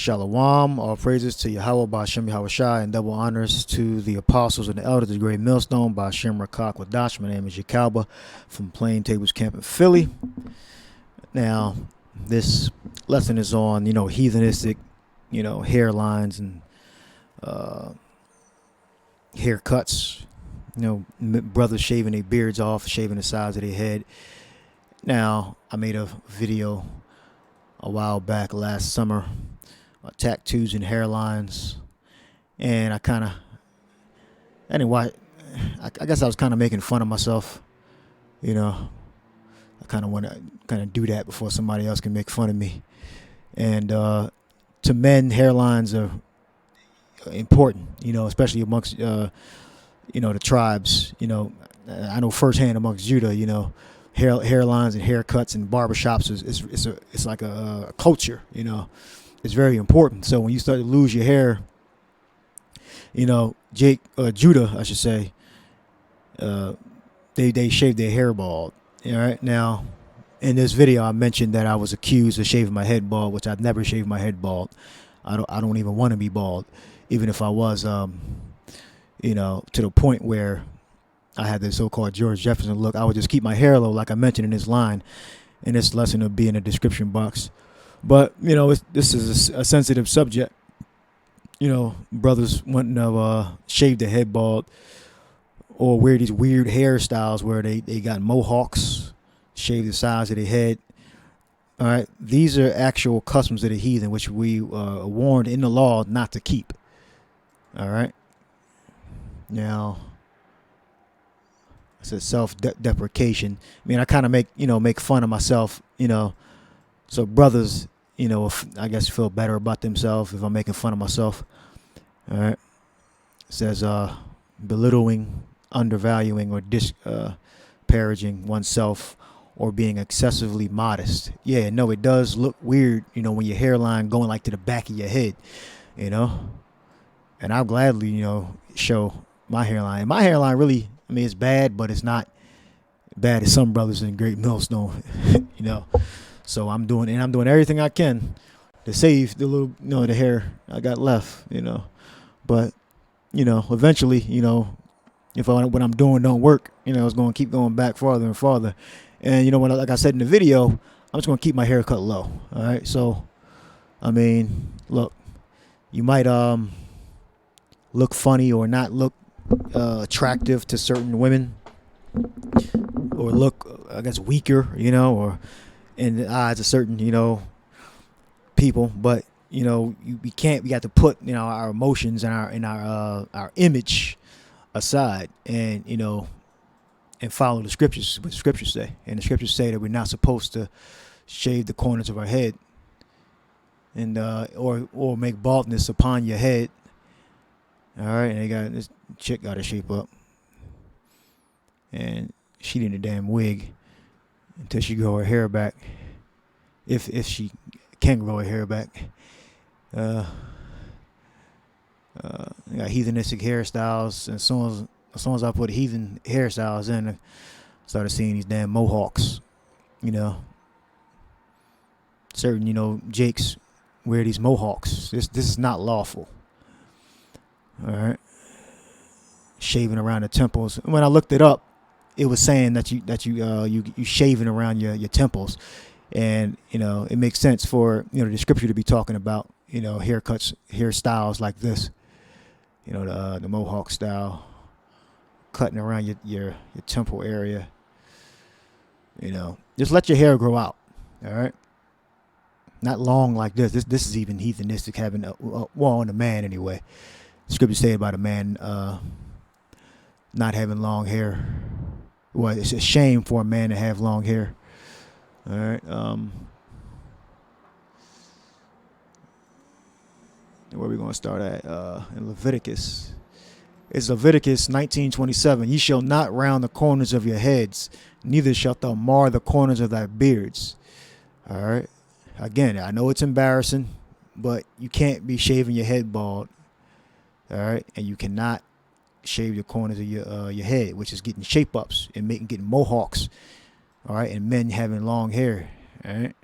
Shalom, all praises to Yahweh Ba'Shem Yahushai, and double honors to the apostles and the elders of the great millstone, Ba'Shem Rakak Wadash. My name is Yakalba from Plain Tables Camp in Philly. Now, this lesson is on, heathenistic, hairlines and haircuts, brothers shaving their beards off, shaving the sides of their head. Now, I made a video a while back last summer, tattoos and hairlines, and I guess I was kind of making fun of myself. I kind of want to do that before somebody else can make fun of me. And to men, hairlines are important, especially amongst the tribes. I know firsthand amongst Judah, hairlines and haircuts and barbershops it's like a culture. It's very important. So when you start to lose your hair, Judah, I should say, they shaved their hair bald. All right. Now, in this video, I mentioned that I was accused of shaving my head bald, which I've never shaved my head bald. I don't even want to be bald, even if I was, to the point where I had the so-called George Jefferson look. I would just keep my hair low, like I mentioned in this line, and this lesson will be in the description box. But, this is a sensitive subject. Brothers wanting to shave their head bald or wear these weird hairstyles where they got mohawks, shave the sides of their head. All right. These are actual customs of the heathen, which we are warned in the law not to keep. All right. Now, it's a self-deprecation. I mean, I kind of make fun of myself, so brothers, I guess feel better about themselves if I'm making fun of myself. All right. It says belittling, undervaluing, or disparaging oneself or being excessively modest. Yeah, no, it does look weird, when your hairline going like to the back of your head, and I'll gladly, show my hairline. My hairline really, it's bad, but it's not bad as some brothers in Great Millstone, So I'm doing everything I can to save the little, the hair I got left, But, eventually, if what I'm doing don't work, it's going to keep going back farther and farther. And, like I said in the video, I'm just going to keep my hair cut low. All right. So, look, you might look funny or not look attractive to certain women, or look, I guess, weaker, or in the eyes of certain, people. But, we got to put, our emotions and our image aside and, and follow the scriptures, what the scriptures say. And the scriptures say that we're not supposed to shave the corners of our head and, or make baldness upon your head. All right. And this chick got her shape up, and she need a damn wig until she grow her hair back, if she can grow her hair back. Got heathenistic hairstyles, and as soon as I put heathen hairstyles in, I started seeing these damn mohawks. Certain jakes wear these mohawks. This is not lawful. All right, shaving around the temples. When I looked it up, it was saying that you shaving around your temples, and it makes sense for the scripture to be talking about haircuts, hairstyles like this, the mohawk style, cutting around your temple area. Just let your hair grow out. All right, not long like this. This is even heathenistic, having on a man anyway. The scripture say about a man not having long hair. Well, it's a shame for a man to have long hair. All right. Where are we going to start at? In Leviticus. It's Leviticus 19:27. Ye shall not round the corners of your heads, neither shalt thou mar the corners of thy beards. All right. Again, I know it's embarrassing, but you can't be shaving your head bald. All right. And you cannot shave the corners of your head, which is getting shape ups and getting mohawks. All right. And men having long hair. All right.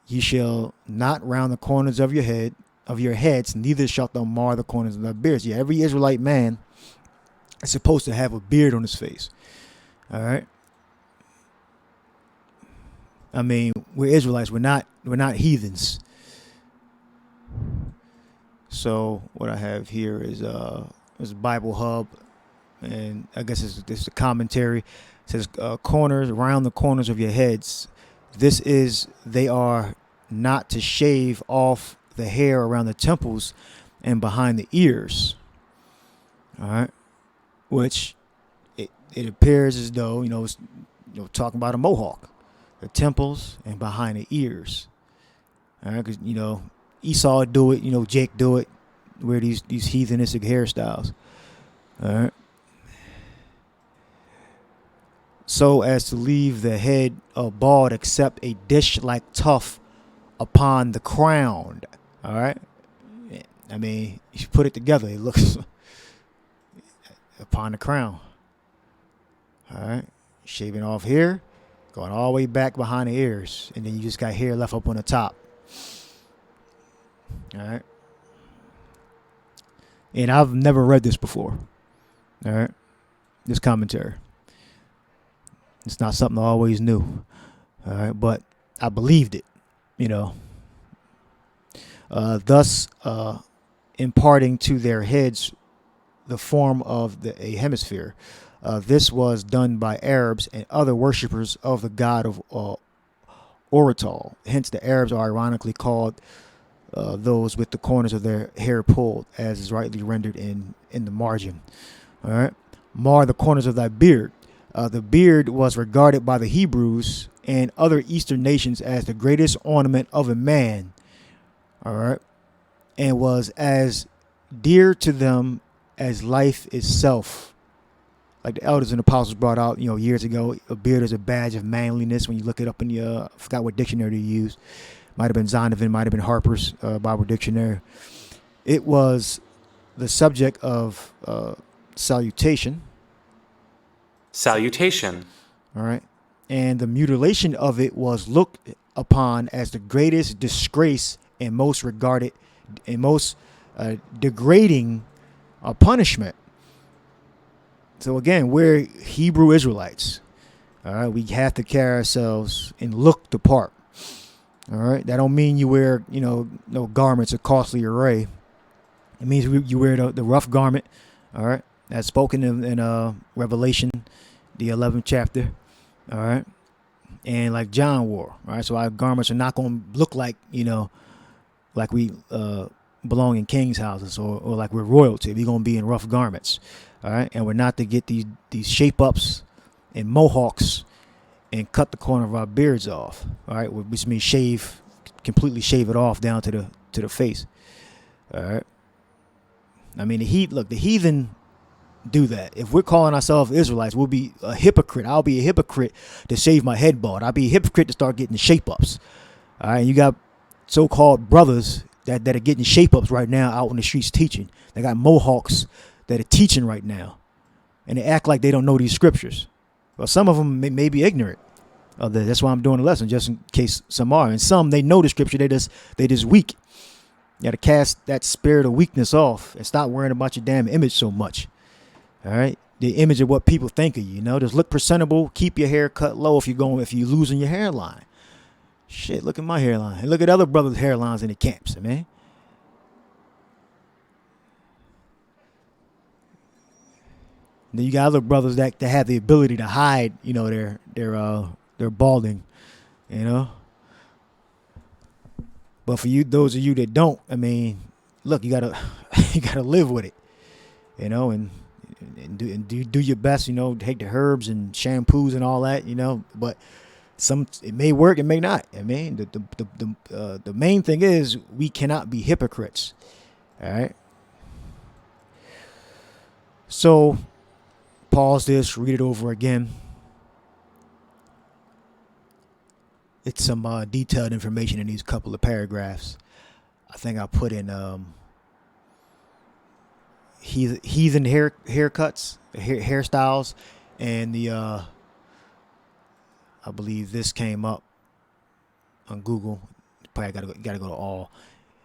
Ye shall not round the corners of your heads, neither shalt thou mar the corners of thy beards. Yeah, every Israelite man is supposed to have a beard on his face. All right. I mean, we're Israelites. We're not heathens. So what I have here is Bible Hub, and I guess it's a commentary. It says corners around the corners of your heads. They are not to shave off the hair around the temples and behind the ears. All right, which it appears as though it's talking about a mohawk, the temples and behind the ears. All right, because Esau do it, Jake do it, wear these heathenistic hairstyles. All right. So as to leave the head bald, except a dish-like tuft upon the crown. All right. I mean, you put it together, it looks upon the crown. All right. Shaving off here, going all the way back behind the ears, and then you just got hair left up on the top. All right. And I've never read this before. All right. This commentary. It's not something I always knew. All right. But I believed it, thus imparting to their heads the form of a hemisphere. This was done by Arabs and other worshippers of the god of Orital. Hence, the Arabs are ironically called those with the corners of their hair pulled, as is rightly rendered in the margin. All right. Mar the corners of thy beard. The beard was regarded by the Hebrews and other Eastern nations as the greatest ornament of a man. All right. And was as dear to them as life itself. Like the elders and apostles brought out, years ago, a beard is a badge of manliness. When you look it up in I forgot what dictionary you used. Might have been Zondervan, might have been Harper's Bible Dictionary. It was the subject of salutation. Salutation. All right. And the mutilation of it was looked upon as the greatest disgrace and most regarded and most degrading punishment. So again, we're Hebrew Israelites. All right. We have to carry ourselves and look the part. All right. That don't mean you wear, no garments of costly array. It means you wear the rough garment. All right. That's spoken in Revelation, the 11th chapter. All right. And like John wore. All right. So our garments are not going to look like, like we belong in king's houses or like we're royalty. We're going to be in rough garments. All right. And we're not to get these shape ups and mohawks and cut the corner of our beards off. All right. Which means completely shave it off down to the face. All right. I mean, the heathen do that. If we're calling ourselves Israelites, we'll be a hypocrite. I'll be a hypocrite to shave my head bald. I'll be a hypocrite to start getting shape ups. All right. And you got so-called brothers that are getting shape ups right now out on the streets teaching. They got mohawks that are teaching right now. And they act like they don't know these scriptures. Well, some of them may be ignorant of that. That's why I'm doing a lesson, just in case some are. And some, they know the scripture. They just weak. You got to cast that spirit of weakness off and stop worrying about your damn image so much. All right. The image of what people think of you, just look presentable. Keep your hair cut low if you're losing your hairline. Shit, look at my hairline. And look at other brothers' hairlines in the camps, man. Then you got other brothers that have the ability to hide, their balding, But for those of you that don't, I mean, look, you gotta live with it, and do your best, take the herbs and shampoos and all that, But it may work, it may not. I mean, the main thing is we cannot be hypocrites. All right. So pause this, read it over again. It's some detailed information in these couple of paragraphs. I think I put in heathen haircuts, hairstyles, and I believe this came up on Google. probably gotta go to all.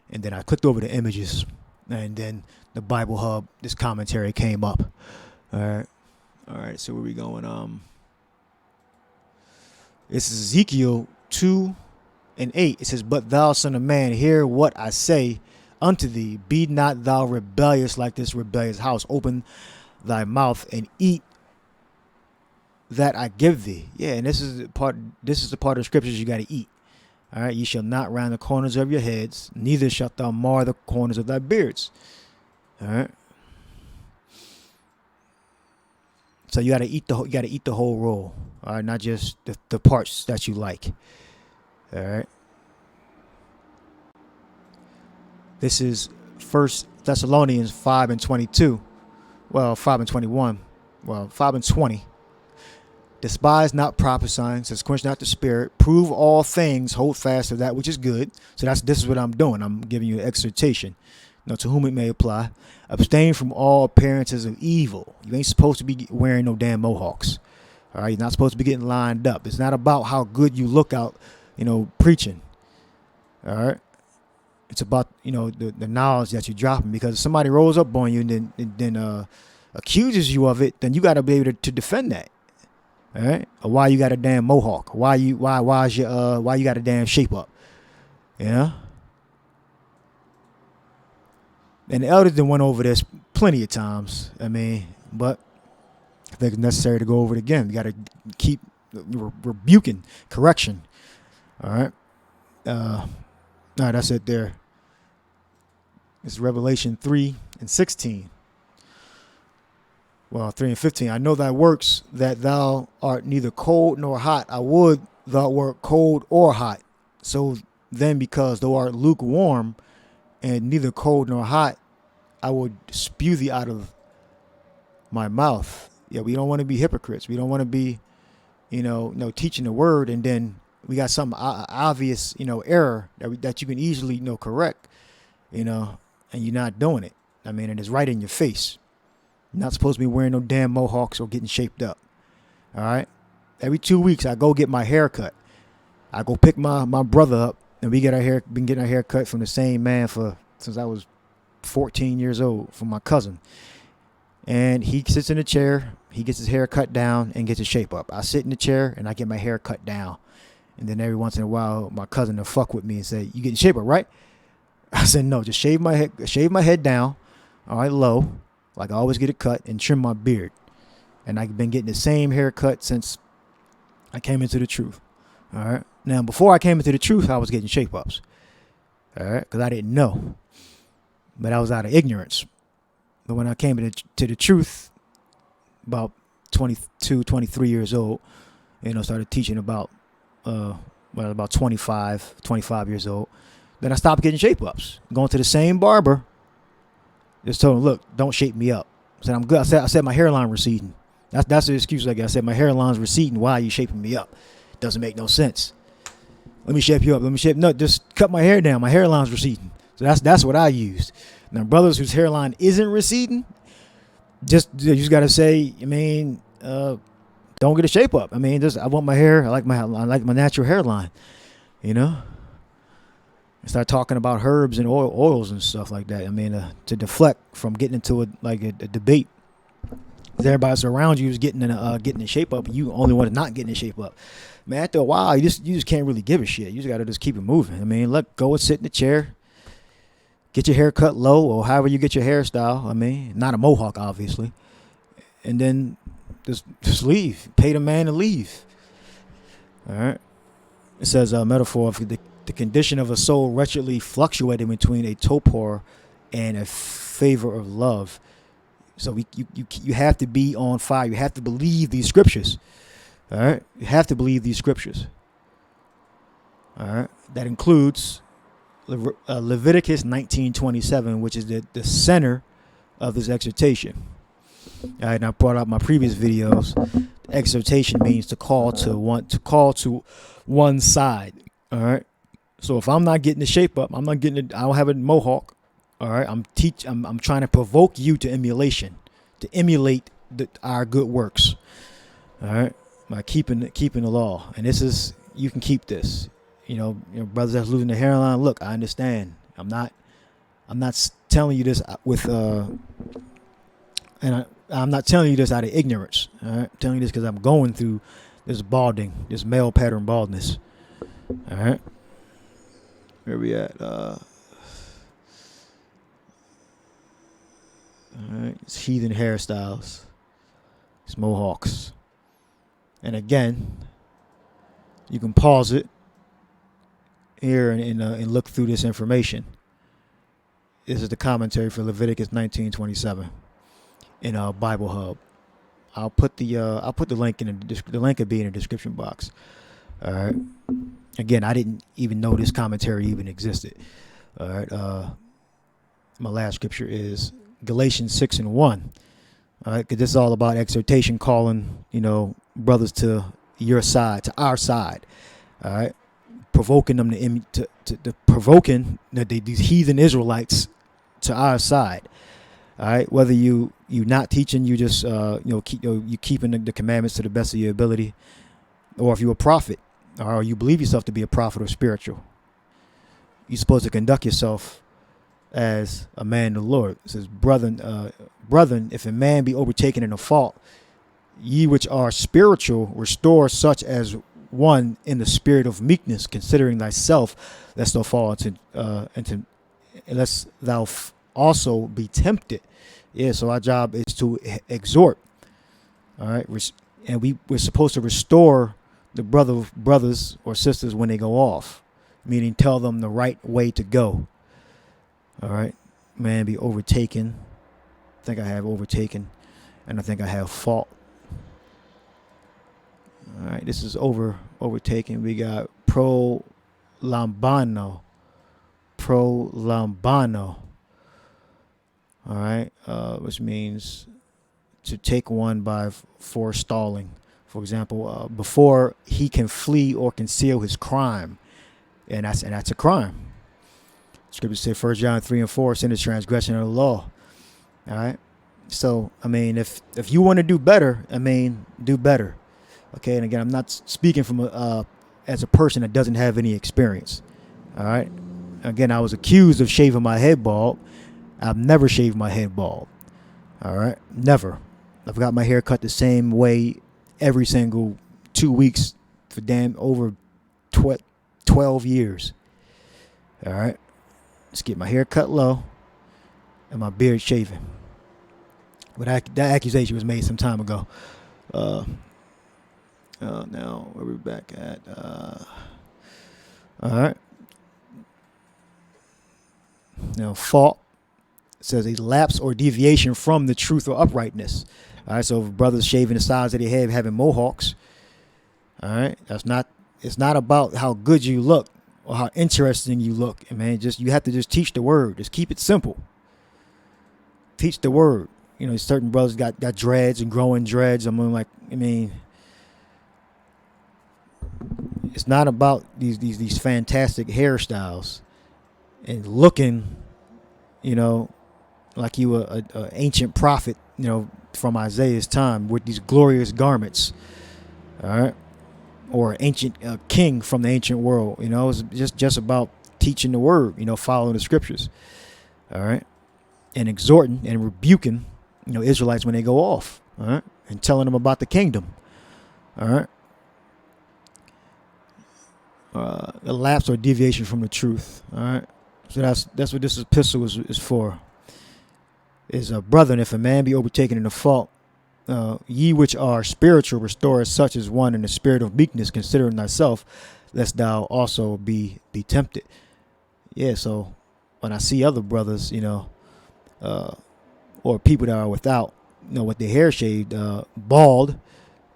And then I clicked over the images, and then the Bible Hub, this commentary came up. All right. So where we going? This is Ezekiel 2:8. It says, "But thou, son of man, hear what I say unto thee. Be not thou rebellious like this rebellious house. Open thy mouth and eat that I give thee." Yeah, and this is the part of scriptures you got to eat. All right, "Ye shall not round the corners of your heads, neither shalt thou mar the corners of thy beards." All right. So you got to eat the whole roll. All right, not just the parts that you like. All right. This is 1 Thessalonians 5:22. Well, 5:21. Well, 5:20. "Despise not prophesying, says quench not the spirit, prove all things, hold fast to that which is good." So this is what I'm doing. I'm giving you an exhortation, to whom it may apply. "Abstain from all appearances of evil." You ain't supposed to be wearing no damn mohawks. All right, you're not supposed to be getting lined up. It's not about how good you look out, preaching. All right, it's about the knowledge that you're dropping. Because if somebody rolls up on you and then accuses you of it, then you got to be able to defend that. All right, or why you got a damn mohawk? Why you got a damn shape up? And the elders done went over this plenty of times. But I think it's necessary to go over it again. You got to keep rebuking, correction. All right. That's it there. It's Revelation 3:16. Well, 3:15. "I know thy works, that thou art neither cold nor hot. I would thou wert cold or hot. So then, because thou art lukewarm and neither cold nor hot, I would spew thee out of my mouth." Yeah, we don't want to be hypocrites. We don't want to be, teaching the word, and then we got some obvious, error that you can easily, correct, and you're not doing it. And it's right in your face. You're not supposed to be wearing no damn mohawks or getting shaped up. All right. Every 2 weeks, I go get my hair cut. I go pick my brother up, and been getting our hair cut from the same man since I was 14 years old, from my cousin. And he sits in a chair, he gets his hair cut down and gets his shape up. I sit in the chair and I get my hair cut down. And then every once in a while, my cousin will fuck with me and say, "You getting shape up, right?" I said, "No, just shave my head down, all right, low, like I always get it cut, and trim my beard." And I've been getting the same haircut since I came into the truth. All right. Now, before I came into the truth, I was getting shape ups. All right, because I didn't know, but I was out of ignorance. But when I came to the truth, about 22, 23 years old, started teaching about 25 years old. Then I stopped getting shape ups. Going to the same barber, just told him, "Look, don't shape me up." I said, "I'm good." I said my hairline receding. That's the excuse I guess. I said my hairline's receding. Why are you shaping me up? Doesn't make no sense. Let me shape you up. No, just cut my hair down. My hairline's receding. So that's what I used. Now, brothers whose hairline isn't receding, you just gotta say, don't get a shape up. I want my hair. I like my natural hairline. And start talking about herbs and oils and stuff like that. To deflect from getting into a debate. Everybody else around you is getting in shape up, and you only want to not get in shape up. After a while, you just can't really give a shit. You just gotta just keep it moving. Go and sit in the chair. Get your hair cut low, or however you get your hairstyle. Not a mohawk, obviously. And then just leave. Pay the man to leave. All right. It says a metaphor of the condition of a soul wretchedly fluctuating between a torpor and a favor of love. So you have to be on fire. You have to believe these scriptures. All right. You have to believe these scriptures. All right. That includes Leviticus 19:27, which is the center of this exhortation. All right, and I brought up my previous videos. Exhortation means to call to one side. All right. So if I'm not getting the shape up, I don't have a mohawk. All right. I'm trying to provoke you to emulation, to emulate our good works. All right. By keeping the law, and you can keep this. brothers that's losing their hairline. Look, I understand. I'm not telling you this with I'm not telling you this out of ignorance. All right, I'm telling you this because I'm going through this balding, this male pattern baldness. All right, where we at? All right, it's heathen hairstyles. It's mohawks. And again, you can pause it here and look through this information. This is the commentary for Leviticus 19:27 in Bible Hub. I'll put the link the link will be in the description box. All right. Again, I didn't even know this commentary even existed. All right. My last scripture is Galatians 6:1. All right, because this is all about exhortation, calling brothers to your side, to our side. All right, provoking them to provoking these heathen Israelites to our side. All right, whether you not teaching, you just you keeping the commandments to the best of your ability, or if you're a prophet, or you believe yourself to be a prophet or spiritual, you're supposed to conduct yourself as a man of the Lord. It says, brethren, if a man be overtaken in a fault, ye which are spiritual, restore such as one in the spirit of meekness, considering thyself, lest thou fall into lest thou also be tempted. Yeah, so our job is to exhort. All right, and we're supposed to restore the brothers or sisters when they go off, meaning tell them the right way to go. All right, man, be overtaken. I think I have overtaken, and I think I have fault. All right, this is overtaken. We got prolambano. All right, which means to take one by forestalling. For example, before he can flee or conceal his crime, and that's a crime. Scripture said 1 John 3:4, sin is transgression of the law. All right. So, I mean, if you want to do better, do better. Okay. And again, I'm not speaking from as a person that doesn't have any experience. All right. Again, I was accused of shaving my head bald. I've never shaved my head bald. All right. Never. I've got my hair cut the same way every single 2 weeks for over 12 years. All right. Just get my hair cut low and my beard shaven. But that accusation was made some time ago. Now, where we back at? All right. Now, fault says a lapse or deviation from the truth or uprightness. All right, so if brothers shaving the sides of their head, having mohawks. All right, it's not about how good you look or how interesting you look. Man, you have to just teach the word. Just keep it simple. Teach the word. Certain brothers got dreads and growing dreads. It's not about these fantastic hairstyles and looking, like you were a ancient prophet, from Isaiah's time with these glorious garments. All right. Or ancient king from the ancient world. It's just about teaching the word, following the scriptures. All right. And exhorting and rebuking, Israelites when they go off. All right. And telling them about the kingdom. All right. A lapse or deviation from the truth. All right. So that's what this epistle is for. Is brethren, if a man be overtaken in a fault, ye which are spiritual, restore such as one in the spirit of meekness, considering thyself, lest thou also be tempted. Yeah, so when I see other brothers, or people that are without, with their hair shaved, bald,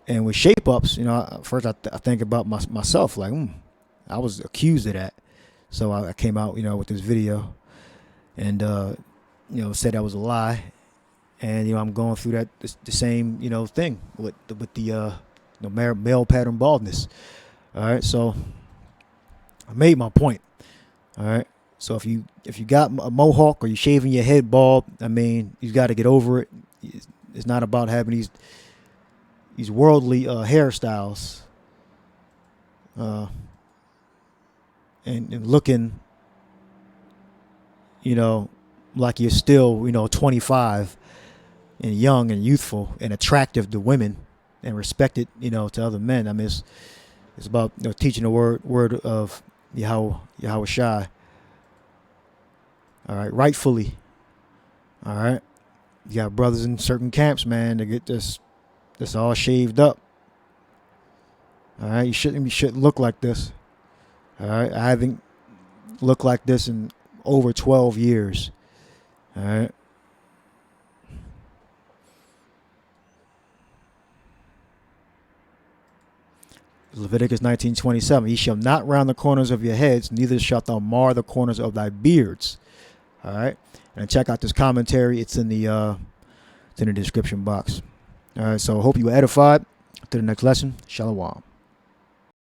and with shape ups, first I think about myself, like, I was accused of that. So I came out, with this video, and said that was a lie. And I'm going through the same thing with the male pattern baldness. All right, so I made my point. All right, so if you got a mohawk or you're shaving your head bald, you got to get over it. It's not about having these worldly hairstyles. and looking, like you're still, 25 and young and youthful and attractive to women and respected, to other men. I mean, it's about teaching the word of Yahweh Shai. All right, rightfully. All right, you got brothers in certain camps, man, to get this all shaved up. All right, you shouldn't look like this. All right, I haven't looked like this in over 12 years. All right. Leviticus 19:27. Ye shall not round the corners of your heads, neither shalt thou mar the corners of thy beards. All right. And check out this commentary. It's in the description box. All right. So I hope you were edified. To the next lesson. Shalom.